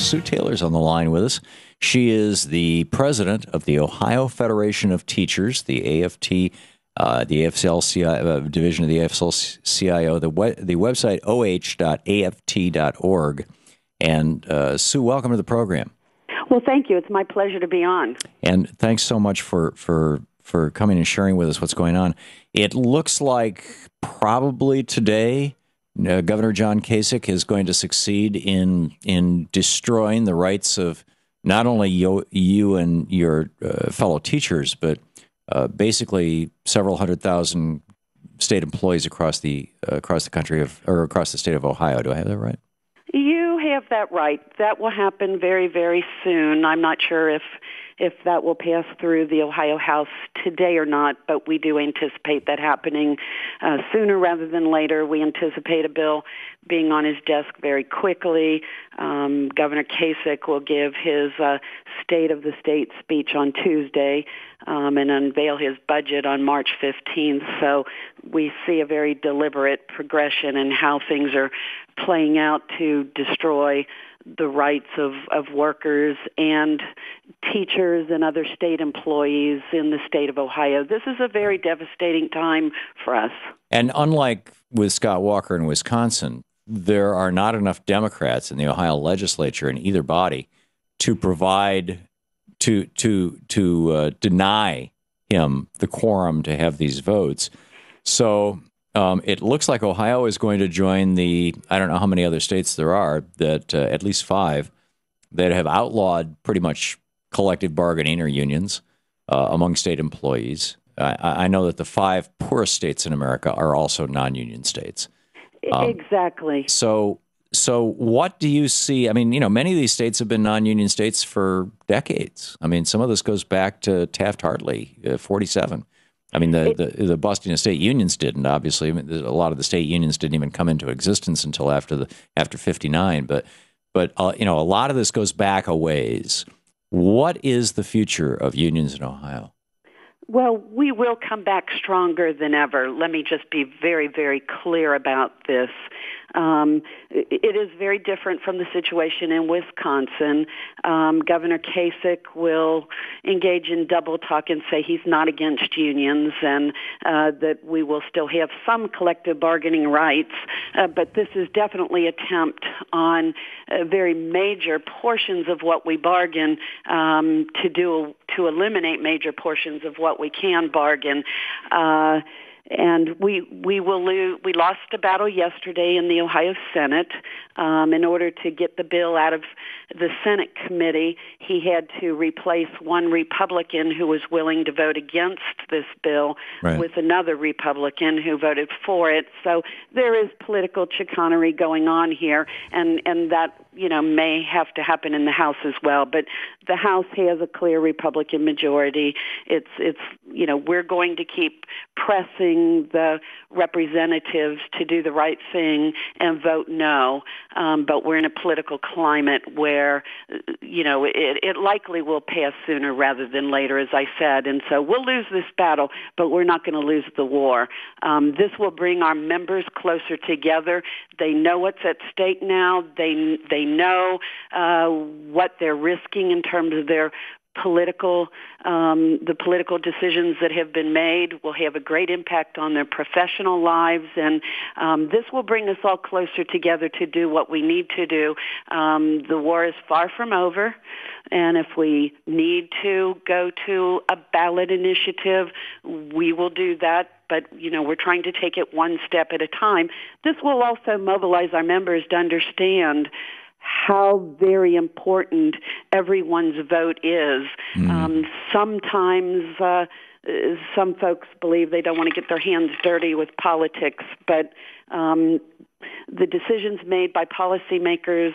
Sue Taylor's on the line with us. She is the president of the Ohio Federation of Teachers, the AFT, the AFL-CIO, division of the AFL-CIO, the website oh.aft.org. And Sue, welcome to the program. Well, thank you. It's my pleasure to be on. And thanks so much for coming and sharing with us what's going on. It looks like probably today Governor John Kasich is going to succeed in destroying the rights of not only you and your fellow teachers, but basically several 100,000 state employees across the country or across the state of Ohio. Do I have that right? You have that right. That will happen very, very soon. I'm not sure if that will pass through the Ohio House today or not, but we do anticipate that happening sooner rather than later. We anticipate a bill being on his desk very quickly. Governor Kasich will give his State of the State speech on Tuesday and unveil his budget on March 15th. So we see a very deliberate progression in how things are playing out to destroy the rights of workers and teachers and other state employees in the state of Ohio. This is a very devastating time for us. And unlike with Scott Walker in Wisconsin, there are not enough Democrats in the Ohio legislature in either body to provide to deny him the quorum to have these votes. So it looks like Ohio is going to join I don't know how many other states there are, that at least 5, that have outlawed pretty much collective bargaining or unions among state employees. I know that the 5 poorest states in America are also non-union states. Exactly. So what do you see? I mean, many of these states have been non-union states for decades. I mean, some of this goes back to Taft-Hartley, 47. I mean, the busting of state unions didn't, obviously. I mean, a lot of the state unions didn't even come into existence until after 59. But a lot of this goes back a ways. What is the future of unions in Ohio? Well, we will come back stronger than ever. Let me just be very, very clear about this. It is very different from the situation in Wisconsin. Governor Kasich will engage in double talk and say he's not against unions and that we will still have some collective bargaining rights. But this is definitely an attempt on very major portions of what we bargain to eliminate major portions of what we can bargain. And we will lose. We lost a battle yesterday in the Ohio Senate. In order to get the bill out of the Senate committee, he had to replace one Republican who was willing to vote against this bill with another Republican who voted for it. So there is political chicanery going on here, and that may have to happen in the House as well. But the House has a clear Republican majority. It's we're going to keep pressing the representatives to do the right thing and vote no. But we're in a political climate where, it likely will pass sooner rather than later, as I said. And so we'll lose this battle, but we're not going to lose the war. This will bring our members closer together. They know what's at stake now. They know what they're risking in terms of their the political decisions that have been made will have a great impact on their professional lives, and this will bring us all closer together to do what we need to do. The war is far from over, and if we need to go to a ballot initiative, we will do that. But, we're trying to take it one step at a time. This will also mobilize our members to understand how very important everyone's vote is. Sometimes some folks believe they don't want to get their hands dirty with politics, but the decisions made by policymakers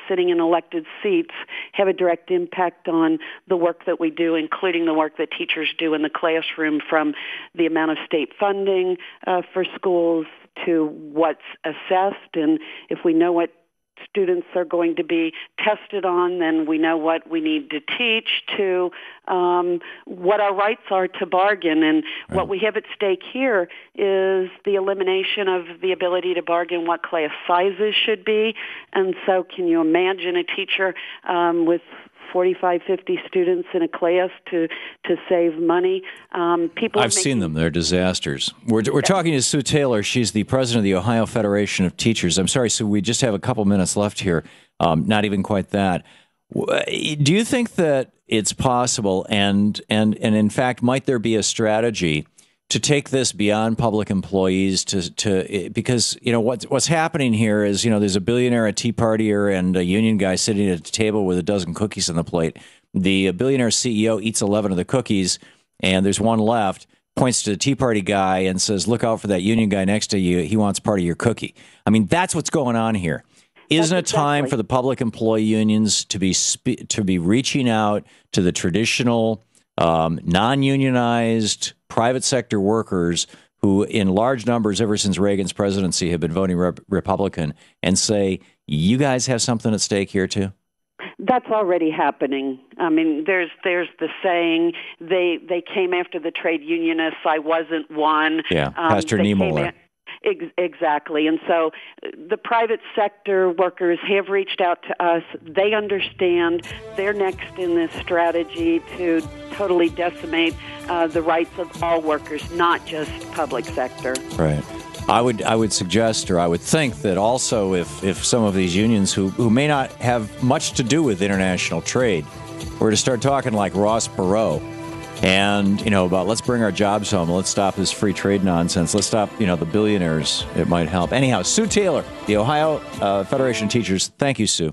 sitting in elected seats have a direct impact on the work that we do, including the work that teachers do in the classroom, from the amount of state funding for schools to what's assessed. And if we know what students are going to be tested on, then we know what we need to teach, to what our rights are to bargain. And what we have at stake here is the elimination of the ability to bargain what class sizes should be. And so can you imagine a teacher with 45, 50 students in a class to save money? I've seen them. They're disasters. We're talking to Sue Taylor. She's the president of the Ohio Federation of Teachers. I'm sorry, Sue, we just have a couple minutes left here. Not even quite that. Do you think that it's possible, and in fact, might there be a strategy to take this beyond public employees to because what's happening here is there's a billionaire, a Tea Partier, and a union guy sitting at a table with a dozen cookies on the plate. The billionaire CEO eats 11 of the cookies, and there's one left. Points to the Tea Party guy and says, "Look out for that union guy next to you. He wants part of your cookie." I mean, that's what's going on here. Isn't it time for the public employee unions to be reaching out to the traditional non-unionized private sector workers who in large numbers ever since Reagan's presidency have been voting Republican and say, you guys have something at stake here too? That's already happening. I mean, there's the saying, they came after the trade unionists. I wasn't one. Yeah, Pastor Niemöller. Exactly. And so the private sector workers have reached out to us. They understand they're next in this strategy to totally decimate the rights of all workers, not just public sector. Right. I would suggest, or I would think that also if some of these unions who may not have much to do with international trade were to start talking like Ross Perot, and, about let's bring our jobs home. Let's stop this free trade nonsense. Let's stop, the billionaires. It might help. Anyhow, Sue Taylor, the Ohio Federation of Teachers. Thank you, Sue.